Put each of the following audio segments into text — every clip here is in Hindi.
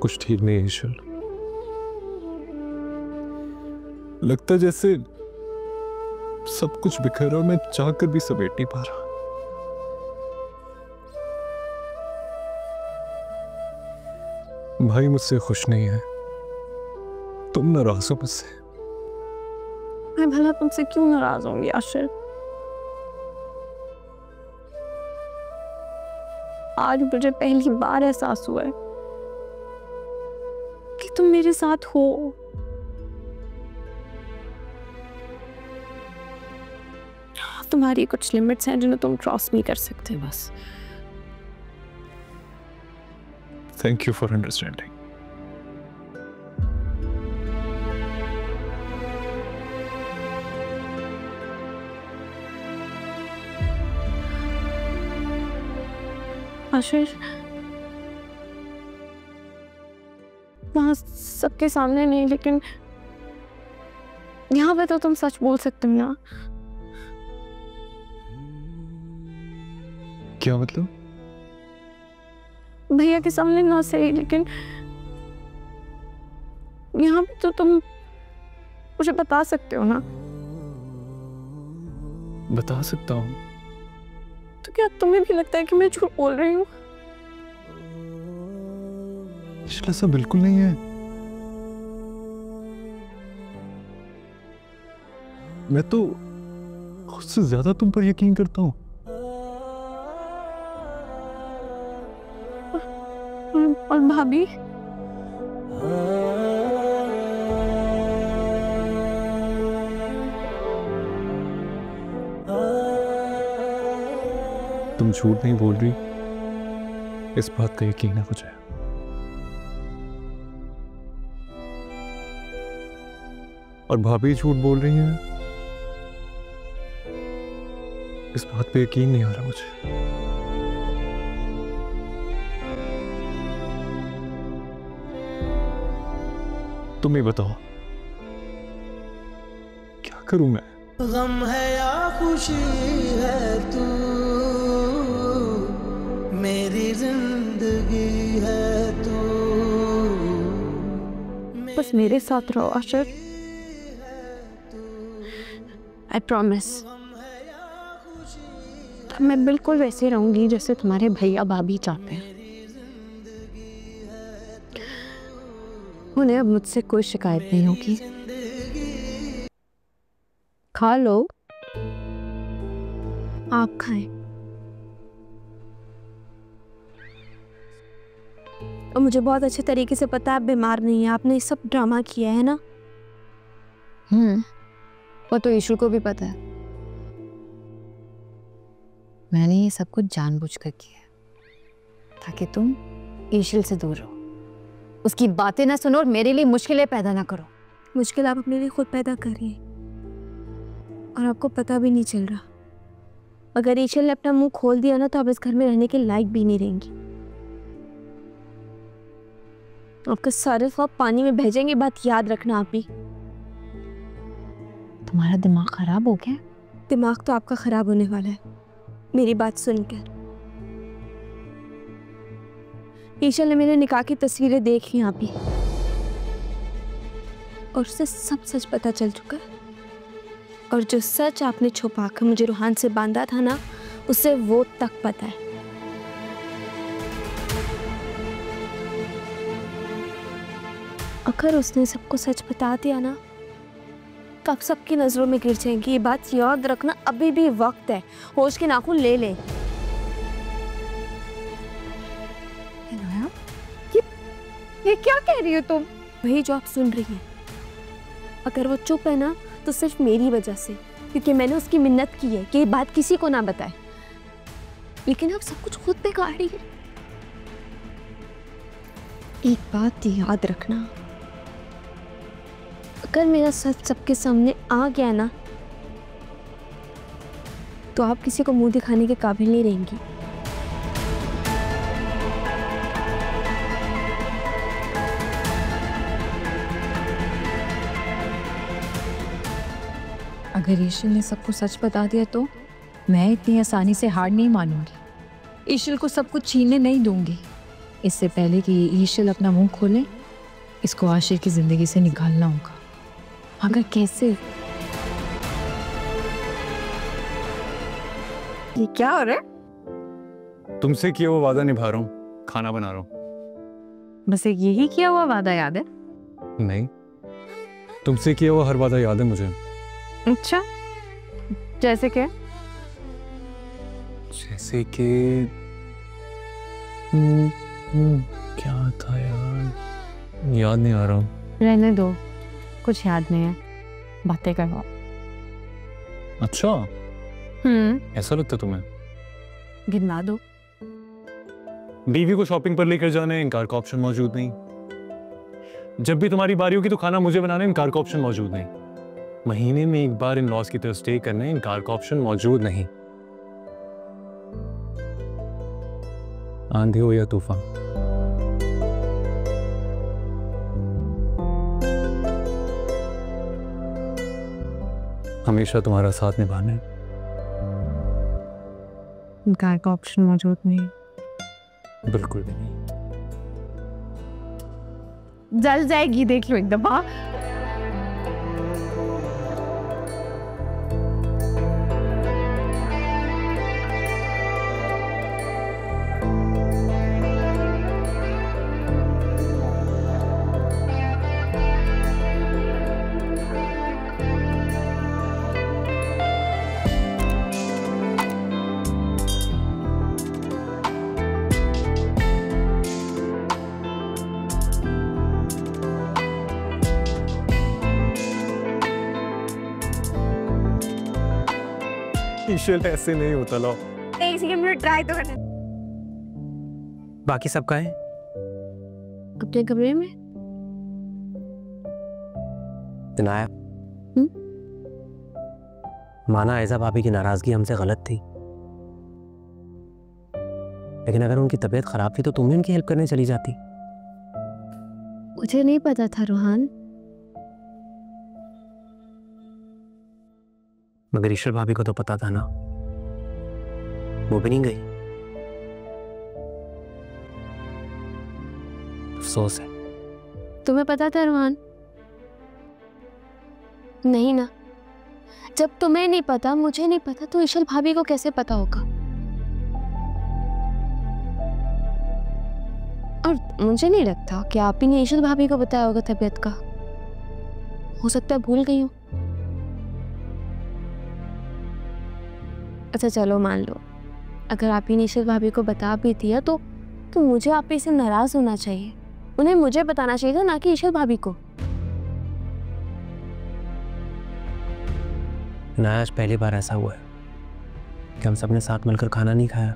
कुछ ठीक नहीं है ईश्वर। लगता जैसे सब कुछ बिखर और मैं चाहकर भी समेट नहीं पा रहा। भाई मुझसे खुश नहीं है, तुम नाराज हो मुझसे। मैं भला तुमसे क्यों नाराज होंगी आशिर? आज मुझे पहली बार एहसास हुआ है कि तुम मेरे साथ हो। तुम्हारी कुछ लिमिट्स हैं जिन्हें तुम क्रॉस नहीं कर सकते बस। Thank you for understanding. Ashir, वहां सबके सामने नहीं, लेकिन यहाँ पे तो तुम सच बोल सकते हो ना? क्या मतलब? भैया के सामने ना सही, लेकिन यहाँ पे तो तुम मुझे बता सकते हो ना? बता सकता हूँ। तो क्या तुम्हें भी लगता है कि मैं झूठ बोल रही हूँ? ऐसा बिल्कुल नहीं है। मैं तो खुद से ज्यादा तुम पर यकीन करता हूँ। और भाभी? तुम झूठ नहीं बोल रही, इस बात का यकीन है मुझे। और भाभी झूठ बोल रही हैं, इस बात पे यकीन नहीं आ रहा मुझे। तुम ही बताओ, क्या करूं मैं? गम है या खुशी है तू, मेरी जिंदगी है तू। बस मेरे साथ रहो आशिर, आई प्रॉमिस। तब मैं बिल्कुल वैसे रहूंगी जैसे तुम्हारे भैया भाभी चाहते हैं। उन्हें अब मुझसे कोई शिकायत नहीं होगी। खा लो, आप खाएं। और मुझे बहुत अच्छे तरीके से पता है आप बीमार नहीं है। आपने ये सब ड्रामा किया है ना? वो तो ईश्वर को भी पता है। मैंने ये सब कुछ जानबूझकर किया ताकि तुम ईश्वर से दूर रहो, उसकी बातें ना सुनो और मेरे लिए मुश्किलें पैदा ना करो। मुश्किल आप अपने लिए खुद पैदा कर रही हैं और आपको पता भी नहीं चल रहा। अगर ईश्वर ने अपना मुंह खोल दिया ना तो आप इस घर में रहने के लायक भी नहीं रहेंगी। आपके सारे ख्वाब पानी में भेजेंगे, बात याद रखना आप भी। तुम्हारा दिमाग खराब हो गया? दिमाग तो आपका खराब होने वाला है मेरी बात सुनकर। ईशा ने मेरे निकाह की तस्वीरें देख ली आप ही, और उससे सब सच पता चल चुका है। और जो सच आपने छुपा कर मुझे रूहान से बांधा था ना, उसे वो तक पता है। अगर उसने सबको सच बता दिया ना तो आप सबकी नजरों में गिर जाएंगी। ये बात याद रखना, अभी भी वक्त है। होश के नाखून ले ले। ये क्या कह रही हो तुम? वही जो आप सुन रही हैं। अगर वो चुप है ना तो सिर्फ मेरी वजह से, क्योंकि मैंने उसकी मिन्नत की है कि ये बात किसी को ना बताए। लेकिन अब सब कुछ खुद पे काट रही है। एक बात याद रखना, अगर मेरा सच सबके सामने आ गया ना तो आप किसी को मुंह दिखाने के काबिल नहीं रहेंगी। अगर ईश्वर ने सबको सच बता दिया तो मैं इतनी आसानी से हार नहीं मानूंगी। ईश्वर को सब कुछ छीनने नहीं दूंगी। इससे पहले कि ईशल अपना मुंह खोले, इसको आशिर की जिंदगी से निकालना होगा। मगर कैसे? ये क्या हो रहा है? तुमसे किया वो वादा निभा रहा हूँ, खाना बना रहा हूँ। बस एक यही किया हुआ वादा याद है? नहीं, तुमसे किया हुआ हर वादा याद है मुझे। अच्छा, जैसे क्या? जैसे कि क्या था यार, याद नहीं आ रहा। रहने दो, कुछ याद नहीं है, बातें करो। अच्छा, ऐसा लगता तुम्हें? गिनवा दो। बीवी को शॉपिंग पर लेकर जाने, इनकार का ऑप्शन मौजूद नहीं। जब भी तुम्हारी बारी होगी तो खाना मुझे बनाने, इनकार का ऑप्शन मौजूद नहीं। महीने में एक बार इन लॉज की तरफ स्टे करने, इनकार का ऑप्शन मौजूद नहीं। आंधी हो या तूफान, हमेशा तुम्हारा साथ निभाना है। इनकार का ऑप्शन मौजूद नहीं। बिल्कुल भी नहीं। जल जाएगी, देख लो एक दफा। ईशल ऐसे नहीं होता। लो एक सेकंड, मुझे ट्राई तो करना। बाकी सब कहाँ है? अपने कमरे में। इनाया, माना ऐसा भाभी की नाराजगी हमसे गलत थी, लेकिन अगर उनकी तबीयत खराब थी तो तुम भी उनकी हेल्प करने चली जाती। मुझे नहीं पता था रोहान। मगर ईश्वर भाभी को तो पता था ना, वो भी नहीं गई। अफसोस है। तुम्हें पता था रोहान? नहीं ना। जब तुम्हें नहीं पता, मुझे नहीं पता, तो ईशल भाभी को कैसे पता होगा? और मुझे नहीं लगता कि आप ही ने ईशल भाभी को बताया होगा तबीयत का। हो सकता है भूल गई हूँ। अच्छा चलो मान लो, अगर आप ही ने ईशल भाभी को बता भी दिया तो मुझे आप ही से नाराज होना चाहिए। उन्हें मुझे बताना चाहिए था, ना कि ईशल भाभी को। आज पहली बार ऐसा हुआ है कि हम सबने साथ मिलकर खाना नहीं खाया।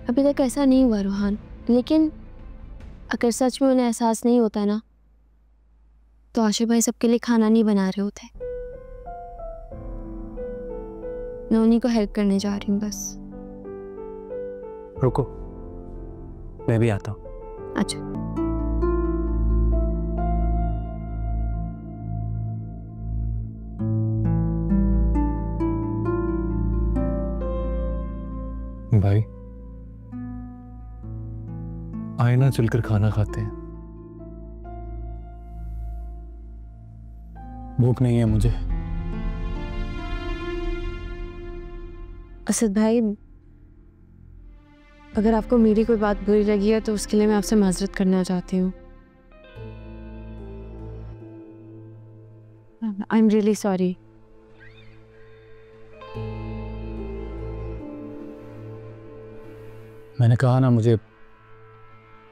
अभी तक ऐसा नहीं हुआ रोहान, लेकिन अगर सच में उन्हें एहसास नहीं होता ना, तो आशिफ भाई सबके लिए खाना नहीं बना रहे होते। मैं उन्हीं को हेल्प करने जा रही हूँ बस। रुको, मैं भी आता हूँ। अच्छा। भाई, आए ना चलकर खाना खाते हैं। भूख नहीं है मुझे। असद भाई, अगर आपको मेरी कोई बात बुरी लगी है तो उसके लिए मैं आपसे माजरत करना चाहती हूँ। I am really sorry. मैंने कहा ना, मुझे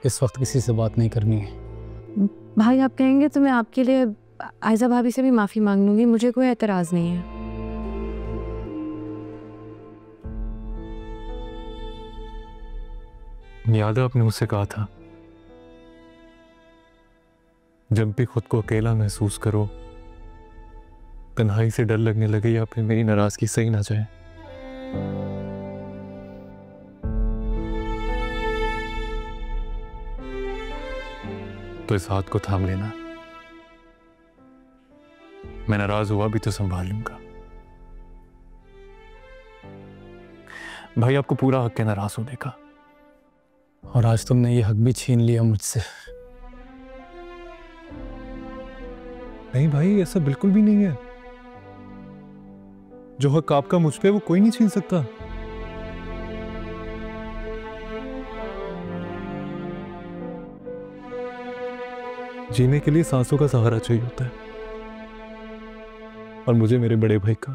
इस वक्त किसी से बात नहीं करनी है। भाई आप कहेंगे तो मैं आपके लिए आयजा भाभी से भी माफ़ी मांग लूंगी, मुझे कोई एतराज़ नहीं है। याद है आपने मुझसे कहा था, जब भी खुद को अकेला महसूस करो, तन्हाई से डर लगने लगे या फिर मेरी नाराजगी सही ना जाए, तो इस हाथ को थाम लेना। मैं नाराज हुआ भी तो संभाल लूंगा। भाई, आपको पूरा हक है नाराज होने का, और आज तुमने ये हक भी छीन लिया मुझसे। नहीं भाई, ऐसा बिल्कुल भी नहीं है। जो हक आपका मुझ पे वो कोई नहीं छीन सकता। जीने के लिए सांसों का सहारा चाहिए होता है, और मुझे मेरे बड़े भाई का।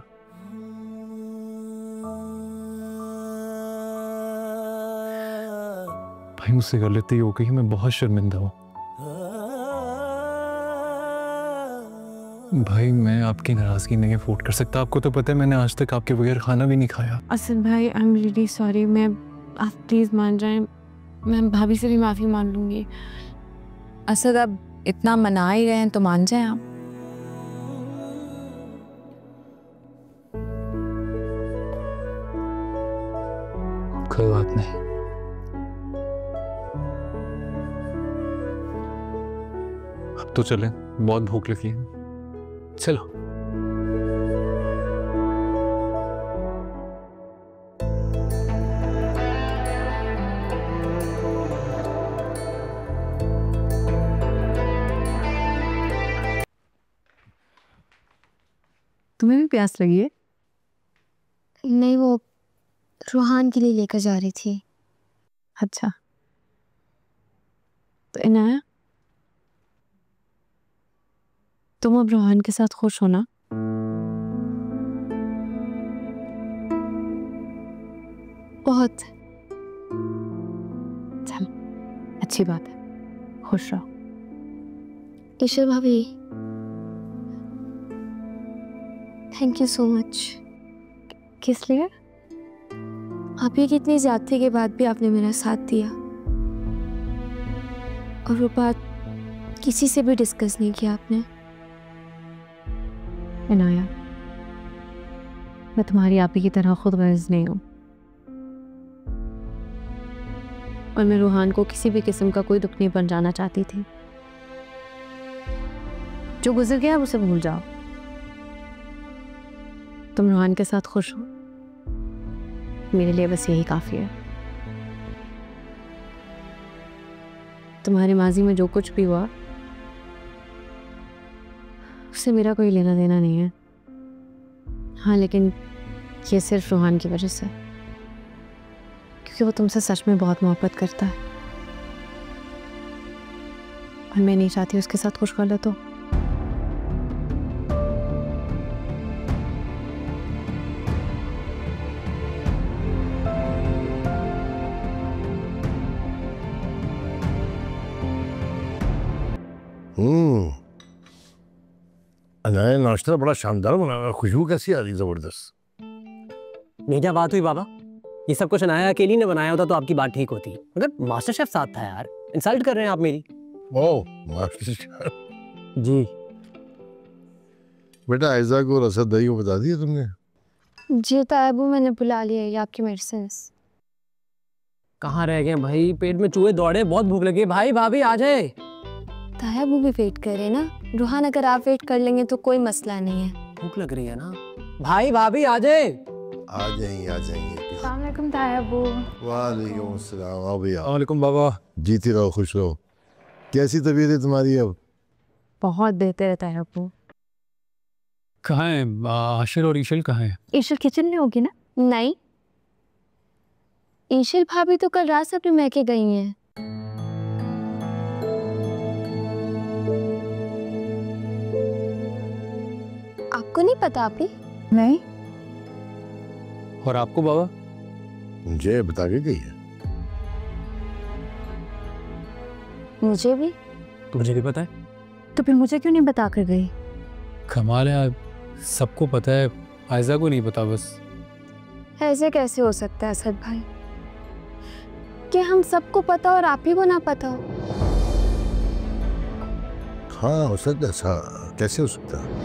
भाई मुझसे गलती हो गई, मैं बहुत शर्मिंदा हूं। भाई मैं आपकी नाराजगी नहीं अफोर्ड कर सकता। आपको तो पता है मैंने आज तक आपके बगैर खाना भी नहीं खाया। असद भाई, आई एम रियली सॉरी। मैं, आप प्लीज़ मान जाएं। मैं भाभी से भी माफ़ी मांग लूँगी। असद, अब इतना मना ही रहे हैं तो मान जाए आप। कोई बात नहीं। अब तो चलें, बहुत भूख लगी है। चलो। तुम्हें भी प्यास लगी है? नहीं, वो रूहान के लिए लेकर जा रही थी। अच्छा, तो इनाया, तुम अब रूहान के साथ खुश हो ना? बहुत। चल, अच्छी बात है, खुश रहो। ईशर भाभी, थैंक यू सो मच। किस लिए? आपकी कितनी ज्यादती के बाद भी आपने मेरा साथ दिया, और वो बात किसी से भी डिस्कस नहीं किया आपने। इनाया, मैं तुम्हारी आपी की तरह खुद गर्ज नहीं हूँ, और मैं रूहान को किसी भी किस्म का कोई दुख नहीं पहुंचाना चाहती थी। जो गुजर गया उसे भूल जाओ। तुम रूहान के साथ खुश हो, मेरे लिए बस यही काफी है। तुम्हारे माजी में जो कुछ भी हुआ उससे मेरा कोई लेना देना नहीं है। हाँ, लेकिन ये सिर्फ रूहान की वजह से, क्योंकि वो तुमसे सच में बहुत मोहब्बत करता है, और मैं नहीं चाहती उसके साथ कुछ गलत हो। अनाया, नाश्ता बड़ा शानदार बना हुआ है। खुशबू कैसी आ रही, जबरदस्त। नहीं, क्या बात हुई बाबा? ये सब कुछ अनाया अकेली ने बनाया होता तो आपकी बात ठीक होती, मगर मास्टर शेफ साथ था यार। इंसल्ट कर रहे हैं आप मेरी। ओह, मास्टर शेफ। जी बेटा, आयजा को और असद दही को बता दिया तुमने? जी तायबू, मैंने बुला लिया, ये आपकी मेडिसिन। कहाँ रह गए भाई? पेट में चूहे दौड़े, बहुत भूख लगी। भाई भाभी आ जाए। तायबू भी वेट करे ना। रूहान, अगर आप वेट कर लेंगे तो कोई मसला नहीं है। भूख लग रही है ना। भाई भाभी आ जाए। आ जाएंगे, आ जाएंगे। अस्सलाम वालेकुम तायबू। वालेकुम अस्सलाम। आओ भैया। वालेकुम बाबा। जीती रहो, खुश रहो। कैसी तबीयत है तुम्हारी अब? बहुत बेहतर है तायबू। कहाँ है आशिर और ईशल? कहाँ है? ईशल किचन में होगी ना? नहीं, ईशल भाभी तो कल रात से अपने मैके गई हैं। आपको नहीं पता आपी? नहीं। और आपको बाबा? मुझे बता के गई है। मुझे भी। मुझे भी पता है। तो फिर मुझे क्यों नहीं बता कर गई? कमाल है, सबको पता है, आयजा को नहीं पता बस। ऐसे कैसे हो सकता है असद भाई कि हम सबको पता और आप ही को ना पता हो? हाँ, हो सकता है। ऐसा कैसे हो सकता है?